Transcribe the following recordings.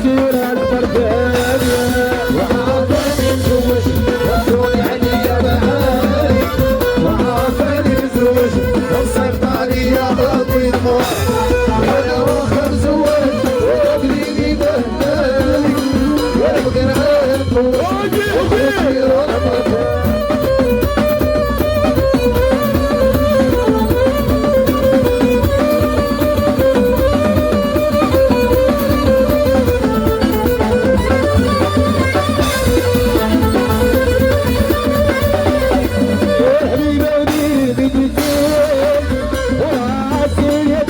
وخير الفردان وعافاني مزوج وصول عليا معاي وعافاني مزوج وصلت عليا غاطي الموت انا واخا مزوج وقبليني بهنالي وابقى نعرف وخير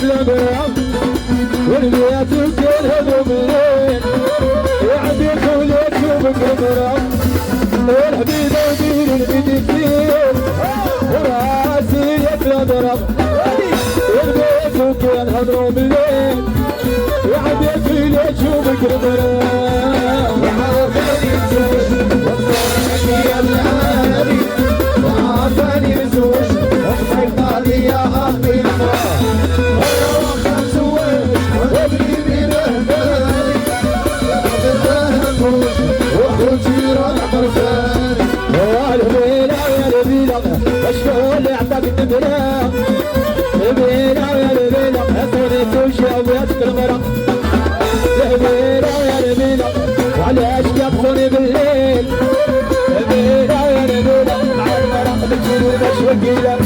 الفردان والبيات كلهم منين يعدي خولتهم بكبرهم والحبيبة ودين البديكين وراسي يتضرب والبيت كلهم منين يعدي خولتهم بكبرهم وعافاني مزوج وصلت يا العالي وعافاني مزوج وصلت عليا أخي شلون يعطاك الدبرة البيرة يا البيرة أصوني توشي وياتك المرة البيرة يا البيرة وعلاش يبخوني بالليل البيرة يا البيرة مع المرة بتجيني باش وكيلة